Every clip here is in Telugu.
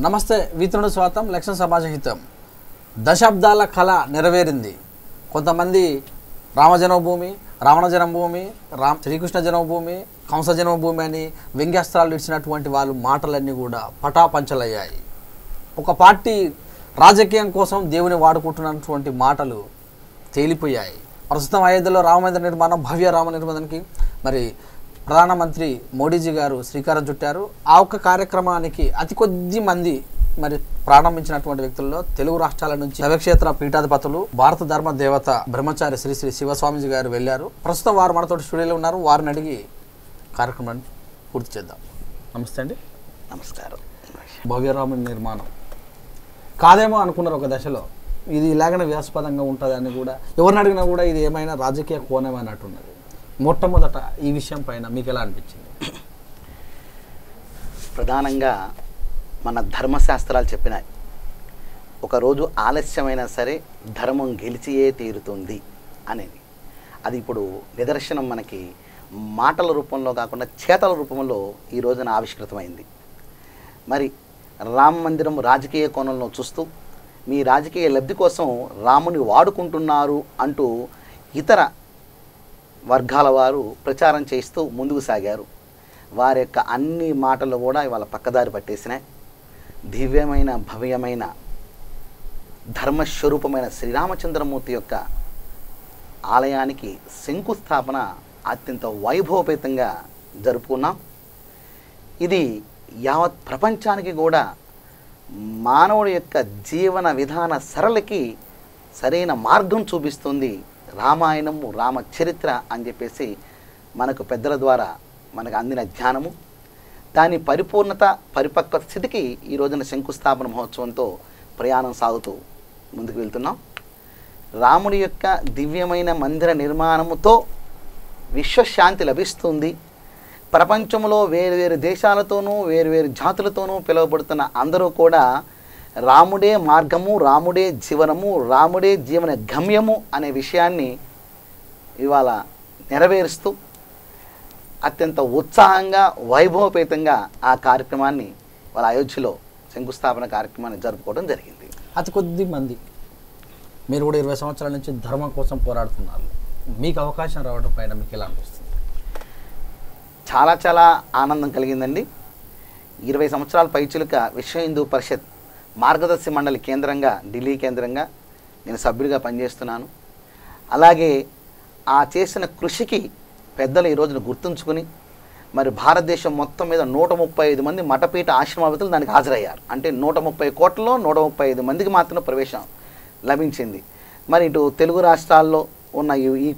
నమస్తే వీతునుడు స్వాతం లక్ష్మణ సమాజహితం దశాబ్దాల కళ నెరవేరింది. కొంతమంది రామ జన్మభూమి, రావణ జన్మభూమి, శ్రీకృష్ణ జన్మభూమి, కంస జన్మభూమి అని వ్యంగ్యాస్త్రాలు ఇచ్చినటువంటి వాళ్ళు మాటలన్నీ కూడా పటాపంచలయ్యాయి. ఒక పార్టీ రాజకీయం కోసం దేవుని వాడుకుంటున్నటువంటి మాటలు తేలిపోయాయి. ప్రస్తుతం అయోధ్యలో రామమందిర నిర్మాణం, భవ్య రామ నిర్మాణానికి మరి ప్రధానమంత్రి మోడీజీ గారు శ్రీకారం చుట్టారు. ఆ ఒక్క కార్యక్రమానికి అతి కొద్ది మంది మరి ప్రారంభించినటువంటి వ్యక్తుల్లో తెలుగు రాష్ట్రాల నుంచి శైవక్షేత్ర పీఠాధిపతులు, భారత ధర్మ దేవత బ్రహ్మచారి శ్రీ శ్రీ శివస్వామిజీ గారు వెళ్ళారు. ప్రస్తుతం వారు మనతో స్టూడియోలో ఉన్నారు. వారిని అడిగి కార్యక్రమాన్ని పూర్తి చేద్దాం. నమస్తే అండి. నమస్కారం. భవ్యరామ నిర్మాణం కాదేమో అనుకున్నారు ఒక దశలో, ఇది ఇలాగనే వివాదాస్పదంగా ఉంటుంది అని కూడా ఎవరిని అడిగినా కూడా ఇది ఏమైనా రాజకీయ కోణం అన్నట్టున్నది. మొట్టమొదట ఈ విషయం పైన మీకు ఎలా అనిపించింది? ప్రధానంగా మన ధర్మశాస్త్రాలు చెప్పినాయి, ఒకరోజు ఆలస్యమైనా సరే ధర్మం గెలిచియే తీరుతుంది అనేది. అది ఇప్పుడు నిదర్శనం మనకి మాటల రూపంలో కాకుండా చేతల రూపంలో ఈ రోజున ఆవిష్కృతమైంది. మరి రామ మందిరం రాజకీయ కోణంలో చూస్తూ మీ రాజకీయ లబ్ధి కోసం రాముని వాడుకుంటున్నారు అంటూ ఇతర వర్గాల వారు ప్రచారం చేస్తూ ముందుకు సాగారు. వారి యొక్క అన్ని మాటలు కూడా ఇవాళ పక్కదారి పట్టేసినాయి. దివ్యమైన భవ్యమైన ధర్మస్వరూపమైన శ్రీరామచంద్రమూర్తి యొక్క ఆలయానికి శంకుస్థాపన అత్యంత వైభవపేతంగా జరుపుకున్నాం. ఇది యావత్ ప్రపంచానికి కూడా మానవుడి యొక్క జీవన విధాన సరళికి సరైన మార్గం చూపిస్తుంది రామాయణము, రామచరిత్ర అని చెప్పేసి మనకు పెద్దల ద్వారా మనకు అందిన జ్ఞానము. దాని పరిపూర్ణత, పరిపక్వత స్థితికి ఈ రోజున శంకుస్థాపన మహోత్సవంతో ప్రయాణం సాగుతూ ముందుకు వెళ్తున్నాం. రాముడి యొక్క దివ్యమైన మందిర నిర్మాణముతో విశ్వశాంతి లభిస్తుంది. ప్రపంచంలో వేరువేరు దేశాలతోనూ వేరువేరు జాతులతోనూ పిలువబడుతున్న అందరూ కూడా రాముడే మార్గము, రాముడే జీవనము, రాముడే జీవన గమ్యము అనే విషయాన్ని ఇవాళ నెరవేరుస్తూ అత్యంత ఉత్సాహంగా వైభవపేతంగా ఆ కార్యక్రమాన్ని వాళ్ళ అయోధ్యలో శంకుస్థాపన కార్యక్రమాన్ని జరుపుకోవడం జరిగింది. అతి కొద్ది మంది, మీరు కూడా 20 సంవత్సరాల నుంచి ధర్మం కోసం పోరాడుతున్నారు. మీకు అవకాశం రావడం పైన మీకు ఎలా అనిపిస్తుంది? చాలా చాలా ఆనందం కలిగిందండి. 20 సంవత్సరాల పైచిలుక విశ్వ హిందూ పరిషత్ మార్గదర్శి మండలి కేంద్రంగా, ఢిల్లీ కేంద్రంగా నేను సభ్యుడిగా పనిచేస్తున్నాను. అలాగే ఆ చేసిన కృషికి పెద్దలు ఈ రోజున గుర్తుంచుకుని మరి భారతదేశం మొత్తం మీద 135 మంది మఠపీఠ ఆశ్రమాధిపతులు దానికి హాజరయ్యారు. అంటే 130 కోట్లలో 135 మందికి మాత్రం ప్రవేశం లభించింది. మరి ఇటు తెలుగు రాష్ట్రాల్లో ఉన్న ఈ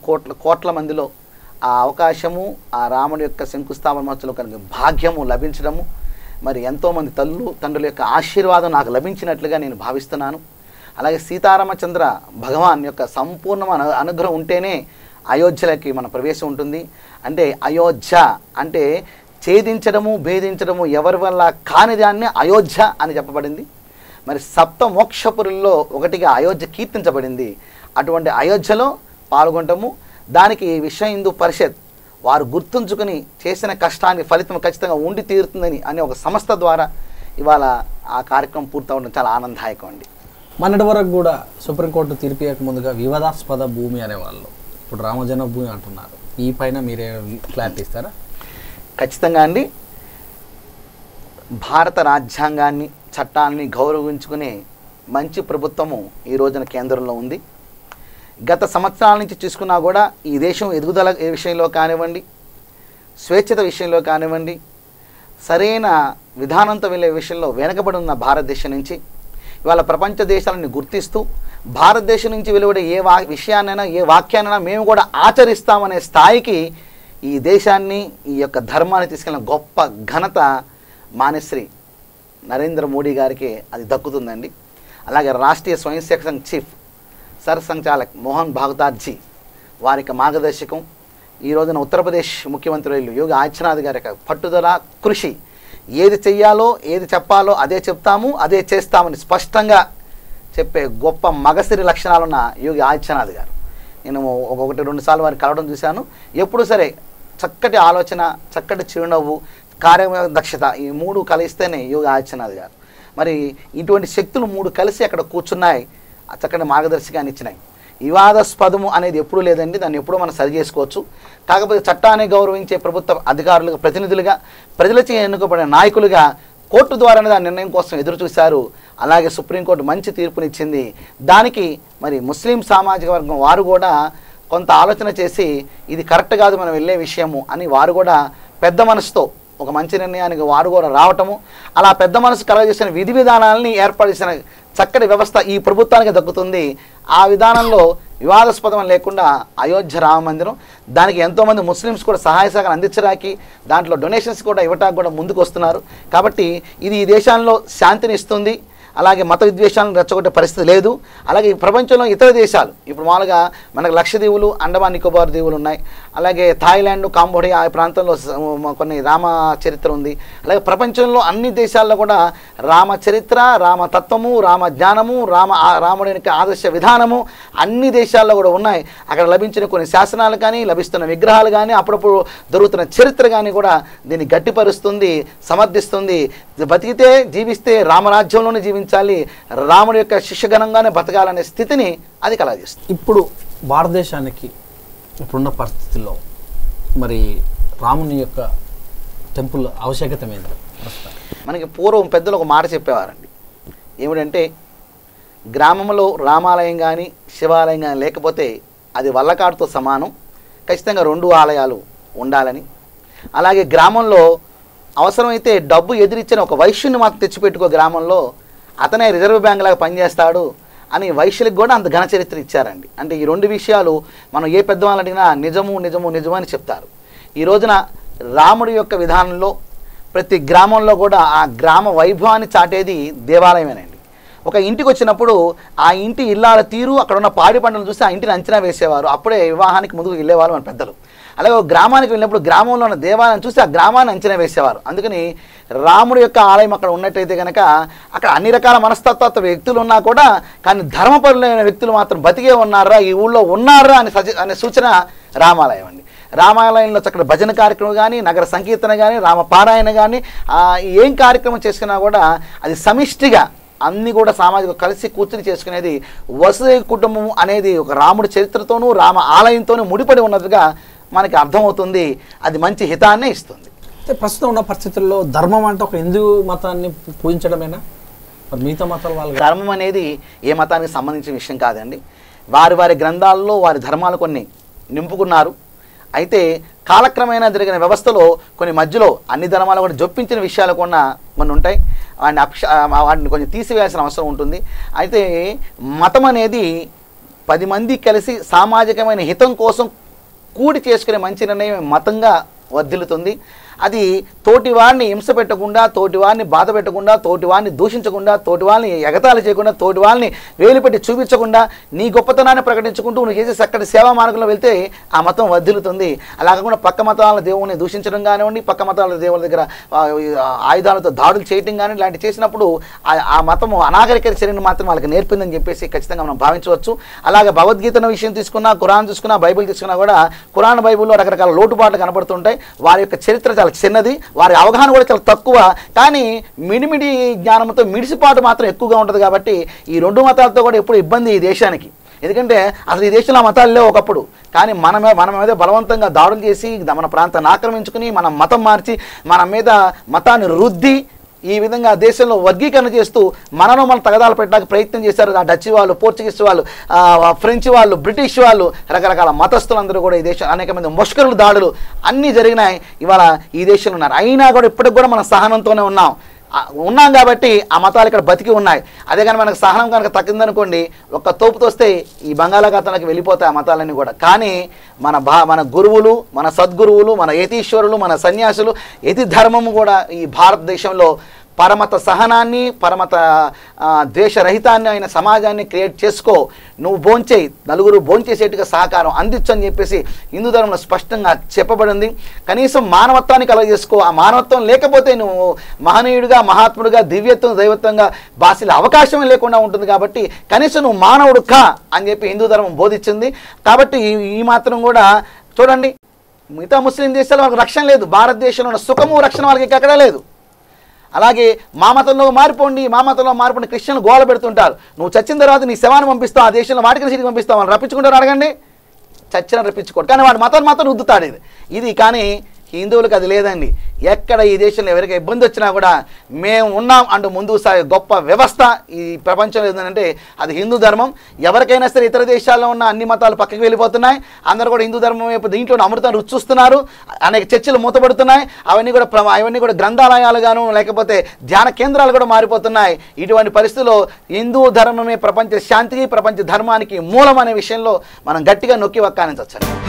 కోట్ల మందిలో ఆ అవకాశము, ఆ రాముడి యొక్క శంకుస్థాపన మహోత్సవం కనుక భాగ్యము లభించడము, మరి ఎంతోమంది తండ్రుల యొక్క ఆశీర్వాదం నాకు లభించినట్లుగా నేను భావిస్తున్నాను. అలాగే సీతారామచంద్ర భగవాన్ యొక్క సంపూర్ణ అనుగ్రహం ఉంటేనే అయోధ్యలకి మన ప్రవేశం ఉంటుంది. అంటే అయోధ్య అంటే ఛేదించడము, భేదించడము ఎవరి వల్ల కాని దాన్ని అయోధ్య అని చెప్పబడింది. మరి సప్త మోక్షపురుల్లో ఒకటిగా అయోధ్య కీర్తించబడింది. అటువంటి అయోధ్యలో పాల్గొనటము, దానికి విశ్వ హిందూ పరిషత్ వారు గుర్తుంచుకుని చేసిన కష్టానికి ఫలితం ఖచ్చితంగా ఉండి తీరుతుందని అనే ఒక సంస్థ ద్వారా ఇవాళ ఆ కార్యక్రమం పూర్తవడం చాలా ఆనందదాయకం అండి. మొన్నటి వరకు కూడా సుప్రీంకోర్టు తీర్పు ముందుగా వివాదాస్పద భూమి అనేవాళ్ళు, ఇప్పుడు రామజన్మ భూమి అంటున్నారు. ఈ పైన మీరే క్లారిటీ ఇస్తారా? ఖచ్చితంగా అండి. భారత రాజ్యాంగాన్ని, చట్టాన్ని గౌరవించుకునే మంచి ప్రభుత్వము ఈ రోజున కేంద్రంలో ఉంది. గత సంవత్సరాల నుంచి చూసుకున్నా కూడా ఈ దేశం ఎదుగుదల విషయంలో కానివ్వండి, స్వేచ్ఛత విషయంలో కానివ్వండి, సరైన విధానంతో వెళ్ళే విషయంలో వెనకబడి ఉన్న భారతదేశం నుంచి ఇవాళ ప్రపంచ దేశాలను గుర్తిస్తూ భారతదేశం నుంచి వెలువడే ఏ విషయాన్నైనా, ఏ వాక్యాన్నైనా మేము కూడా ఆచరిస్తామనే స్థాయికి ఈ దేశాన్ని, ఈ యొక్క ధర్మాన్ని తీసుకెళ్ళిన గొప్ప ఘనత మాన్యశ్రీ నరేంద్ర మోడీ గారికి అది దక్కుతుందండి. అలాగే రాష్ట్రీయ స్వయం సేవక్ సంఘ్ చీఫ్ సర్ సంచాలక్ మోహన్ భాగవతార్జీ వారి యొక్క మార్గదర్శకం, ఈ రోజున ఉత్తరప్రదేశ్ ముఖ్యమంత్రి యోగి ఆదిత్యనాథ్ గారి యొక్క పట్టుదల, కృషి, ఏది చెయ్యాలో ఏది చెప్పాలో అదే చెప్తాము, అదే చేస్తామని స్పష్టంగా చెప్పే గొప్ప మగసిరి లక్షణాలున్న యోగి ఆదిత్యనాథ్ గారు. నేను 1-2 సార్లు వారిని కలవడం చూశాను. ఎప్పుడు సరే చక్కటి ఆలోచన, చక్కటి చిరునవ్వు, కార్యదక్షత, ఈ 3 కలిస్తేనే యోగి ఆదిత్యనాథ్ గారు. మరి ఇటువంటి శక్తులు 3 కలిసి అక్కడ కూర్చున్నాయి, చక్కని మార్గదర్శకాన్ని ఇచ్చినాయి. వివాదాస్పదము అనేది ఎప్పుడూ లేదండి, దాన్ని ఎప్పుడూ మనం సరి చేసుకోవచ్చు. కాకపోతే చట్టాన్ని గౌరవించే ప్రభుత్వ అధికారులుగా, ప్రతినిధులుగా, ప్రజలచే ఎన్నుకోబడిన నాయకులుగా కోర్టు ద్వారానే దాని నిర్ణయం కోసం ఎదురు చూశారు. అలాగే సుప్రీంకోర్టు మంచి తీర్పునిచ్చింది. దానికి మరి ముస్లిం సామాజిక వర్గం వారు కూడా కొంత ఆలోచన చేసి ఇది కరెక్ట్ కాదు మనం వెళ్ళే విషయము అని వారు కూడా పెద్ద మనసుతో ఒక మంచి నిర్ణయానికి వారు కూడా రావటము, అలా పెద్ద మనసు కలగజేసిన విధి విధానాలని ఏర్పాటు చేసిన చక్కటి వ్యవస్థ ఈ ప్రభుత్వానికి దక్కుతుంది. ఆ విధానంలో వివాదాస్పదం లేకుండా అయోధ్య రామ మందిరం, దానికి ఎంతోమంది ముస్లిమ్స్ కూడా సహాయ సహకారం అందించడానికి, దాంట్లో డొనేషన్స్ కూడా ఇవ్వడానికి కూడా ముందుకు వస్తున్నారు. కాబట్టి ఇది ఈ దేశాల్లో శాంతిని ఇస్తుంది. అలాగే మత విద్వేషాలను రెచ్చగొట్టే పరిస్థితి లేదు. అలాగే ప్రపంచంలో ఇతర దేశాలు ఇప్పుడు మామూలుగా మనకు లక్షద్వీపులు, అండమాన్ నికోబార్ దీవులు ఉన్నాయి. అలాగే థాయిలాండ్, కాంబోడియా ఆ ప్రాంతంలో కొన్ని రామ చరిత్ర ఉంది. అలాగే ప్రపంచంలో అన్ని దేశాల్లో కూడా రామ చరిత్ర, రామ తత్వము, రామ జ్ఞానము, రాముడి యొక్క ఆదర్శ విధానము అన్ని దేశాల్లో కూడా ఉన్నాయి. అక్కడ లభించిన కొన్ని శాసనాలు కానీ, లభిస్తున్న విగ్రహాలు కానీ, అప్పుడప్పుడు దొరుకుతున్న చరిత్ర కానీ కూడా దీన్ని గట్టిపరుస్తుంది, సమర్థిస్తుంది. బతికితే జీవిస్తే రామరాజ్యంలోనే జీవించాలి, రాముడి యొక్క శిష్యగణంగానే బతకాలనే స్థితిని అది కలగజేస్తుంది. ఇప్పుడు భారతదేశానికి ఇప్పుడున్న పరిస్థితుల్లో మరి రాముని యొక్క టెంపుల్ ఆవశ్యకత మీద మనకి పూర్వం పెద్దలు ఒక మాట చెప్పేవారండి. ఏమిటంటే గ్రామంలో రామాలయం కానీ శివాలయం కానీ లేకపోతే అది వల్లకాడుతో సమానం, ఖచ్చితంగా 2 ఆలయాలు ఉండాలని. అలాగే గ్రామంలో అవసరమైతే డబ్బు ఎదిరించిన ఒక వైశ్యుని మాత్రం తెచ్చిపెట్టుకో, గ్రామంలో అతనే రిజర్వ్ బ్యాంక్ లాగా పనిచేస్తాడు అని వైశ్యులకు కూడా అంత ఘన చరిత్ర ఇచ్చారండి. అంటే ఈ 2 విషయాలు మనం ఏ పెద్దవాళ్ళు అడిగినా నిజము నిజము నిజము అని చెప్తారు. ఈ రోజున రాముడి యొక్క విధానంలో ప్రతి గ్రామంలో కూడా ఆ గ్రామ వైభవాన్ని చాటేది దేవాలయమేనండి. ఒక ఇంటికి వచ్చినప్పుడు ఆ ఇంటి ఇల్లాల తీరు, అక్కడ ఉన్న పాడి పంటలు చూసి ఆ ఇంటిని అంచనా వేసేవారు. అప్పుడే వివాహానికి ముందుకు వెళ్ళేవారు మన పెద్దలు. అలాగే ఒక గ్రామానికి వెళ్ళినప్పుడు గ్రామంలో ఉన్న దేవాలయం చూసి ఆ గ్రామాన్ని అంచనా వేసేవారు. అందుకని రాముడి యొక్క ఆలయం అక్కడ ఉన్నట్టయితే కనుక అక్కడ అన్ని రకాల మనస్తత్వ వ్యక్తులు ఉన్నా కూడా కానీ ధర్మపరులైన వ్యక్తులు మాత్రం బతికే ఉన్నారా, ఈ ఊళ్ళో ఉన్నారా అనే సూచన రామాలయం అండి. రామాలయంలో చక్కటి భజన కార్యక్రమం కానీ, నగర సంకీర్తన కానీ, రామపారాయణ కానీ ఏం కార్యక్రమం చేసుకున్నా కూడా అది సమిష్టిగా అన్నీ కూడా సామాజిక కలిసి కూర్చుని చేసుకునేది వసుదైక కుటుంబం అనేది ఒక రాముడి చరిత్రతోనూ రామ ఆలయంతోనూ ముడిపడి ఉన్నదిగా మనకి అర్థమవుతుంది. అది మంచి హితాన్నే ఇస్తుంది. అయితే ప్రస్తుతం ఉన్న పరిస్థితుల్లో ధర్మం అంటే ఒక హిందూ మతాన్ని పూజించడమేనా, మరి మిగతా మతాల వాళ్ళు? ధర్మం అనేది ఏ మతానికి సంబంధించిన విషయం కాదండి. వారి వారి గ్రంథాల్లో వారి ధర్మాలు కొన్ని నింపుకున్నారు. అయితే కాలక్రమేణా జరిగిన వ్యవస్థలో కొన్ని మధ్యలో అన్ని ధర్మాలు కూడా జొప్పించిన విషయాలు కూడా కొన్ని ఉంటాయి. వాటిని కొంచెం తీసివేయాల్సిన అవసరం ఉంటుంది. అయితే మతం అనేది 10 మంది కలిసి సామాజికమైన హితం కోసం కూడి చేసుకునే మంచి నిర్ణయం మతంగా వర్ధిల్లుతుంది. అది తోటివాడిని హింస పెట్టకుండా, తోటివాడిని బాధ పెట్టకుండా, తోటివాడిని దూషించకుండా, తోటివాడిని ఎగతాళి చేయకుండా, తోటివాడిని వేలుపెట్టి చూపించకుండా నీ గొప్పతనాన్ని ప్రకటించుకుంటూ నువ్వు చేసే చక్కటి సేవా మార్గంలో వెళ్తే ఆ మతం వర్ధిల్లుతుంది. అలా కాకుండా పక్క మతాల దేవుని దూషించడం కానివ్వండి, పక్క మతాల దేవుల దగ్గర ఆయుధాలతో దాడులు చేయడం కానీ ఇలాంటి చేసినప్పుడు ఆ మతము అనాగరిక చర్యను మాత్రం వాళ్ళకి నేర్పిందని చెప్పేసి ఖచ్చితంగా మనం భావించవచ్చు. అలాగే భగవద్గీత విషయం తీసుకున్నా, ఖురాన్ చూసుకున్నా, బైబిల్ తీసుకున్నా కూడా ఖురాన్ బైబిల్లో రకరకాల లోటుపాట్లు కనబడుతుంటాయి. వారి యొక్క చరిత్ర చాలా చిన్నది, వారి అవగాహన కూడా చాలా తక్కువ, కానీ మిడిమిడి జ్ఞానంతో మిడిసిపాటు మాత్రం ఎక్కువగా ఉంటుంది. కాబట్టి ఈ 2 మతాలతో కూడా ఎప్పుడు ఇబ్బంది ఈ దేశానికి. ఎందుకంటే అసలు ఈ దేశంలో మతాలు లేవు ఒకప్పుడు, కానీ మన మీద బలవంతంగా దాడులు చేసి మన ప్రాంతాన్ని ఆక్రమించుకుని మన మతం మార్చి మన మీద మతాన్ని రుద్ది ఈ విధంగా దేశంలో వర్గీకరణ చేస్తూ మనను మనం తగదాలు పెట్టడానికి ప్రయత్నం చేశారు. ఆ డచ్ వాళ్ళు, పోర్చుగీస్ వాళ్ళు, ఫ్రెంచ్ వాళ్ళు, బ్రిటిష్ వాళ్ళు, రకరకాల మతస్థులందరూ కూడా ఈ దేశం అనేక మంది ముష్కరుల దాడులు అన్నీ జరిగినాయి. ఇవాళ ఈ దేశంలో ఉన్నారు. అయినా కూడా ఇప్పటికి కూడా మనం సహనంతోనే ఉన్నాం కాబట్టి ఆ మతాలు ఇక్కడ బతికి ఉన్నాయి. అదే కానీ మనకు సహనం కనుక తగ్గిందనుకోండి, ఒక్క తోపుతో వస్తే ఈ బంగాళాఖాతంలోకి వెళ్ళిపోతాయి ఆ మతాలన్నీ కూడా. కానీ మన గురువులు, మన సద్గురువులు, మన యతీశ్వరులు, మన సన్యాసులు, యతి ధర్మము కూడా ఈ భారతదేశంలో పరమత సహనాన్ని, పరమత ద్వేషరహితాన్ని అయిన సమాజాన్ని క్రియేట్ చేసుకో, నువ్వు భోంచేయి, నలుగురు భోంచేసేట్టుగా సహకారం అందించు అని చెప్పేసి హిందూ ధర్మంలో స్పష్టంగా చెప్పబడింది. కనీసం మానవత్వాన్ని కలగజేసుకో. ఆ మానవత్వం లేకపోతే నువ్వు మహనీయుడిగా, మహాత్ముడిగా, దివ్యత్వం, దైవత్వంగా భాషల అవకాశం లేకుండా ఉంటుంది. కాబట్టి కనీసం నువ్వు మానవుడు కా అని చెప్పి హిందూ ధర్మం బోధించింది. కాబట్టి ఈ మాత్రం కూడా చూడండి, మిగతా ముస్లిం దేశాల్లో వాళ్ళకి రక్షణ లేదు. భారతదేశంలో ఉన్న సుఖము, రక్షణ వాళ్ళకి ఎక్కడా లేదు. అలాగే మా మతంలో మారిపోండి, మా మతంలో మారిపోండి క్రిస్టియన్లు గోల పెడుతుంటారు. నువ్వు చచ్చిన తర్వాత నీ శవాన్ని పంపిస్తావు, ఆ దేశంలో వాటికన్ సిటీకి పంపిస్తావు, వాళ్ళు రప్పించుకుంటారు అడగండి. చచ్చిన రప్పించుకోడు, కానీ వాడు మతాన్ని మాత్రం రుద్దుతాడు ఇది. కానీ హిందువులకు అది లేదండి. ఎక్కడ ఈ దేశంలో ఎవరికి ఇబ్బంది వచ్చినా కూడా మేము ఉన్నాం అంటూ ముందుకు సాగే గొప్ప వ్యవస్థ ఈ ప్రపంచంలో ఏంటంటే అది హిందూ ధర్మం. ఎవరికైనా సరే ఇతర దేశాల్లో ఉన్న అన్ని మతాలు పక్కకి వెళ్ళిపోతున్నాయి, అందరూ కూడా హిందూ ధర్మం వైపు దీంట్లో అమృతాన్ని రుచి చూస్తున్నారు. అనేక చర్చలు మూతపడుతున్నాయి, అవన్నీ కూడా గ్రంథాలయాలుగాను లేకపోతే ధ్యాన కేంద్రాలు కూడా మారిపోతున్నాయి. ఇటువంటి పరిస్థితుల్లో హిందూ ధర్మమే ప్రపంచ శాంతికి ప్రపంచ ధర్మానికి మూలం అనే విషయంలో మనం గట్టిగా నొక్కి వక్కానించవచ్చు.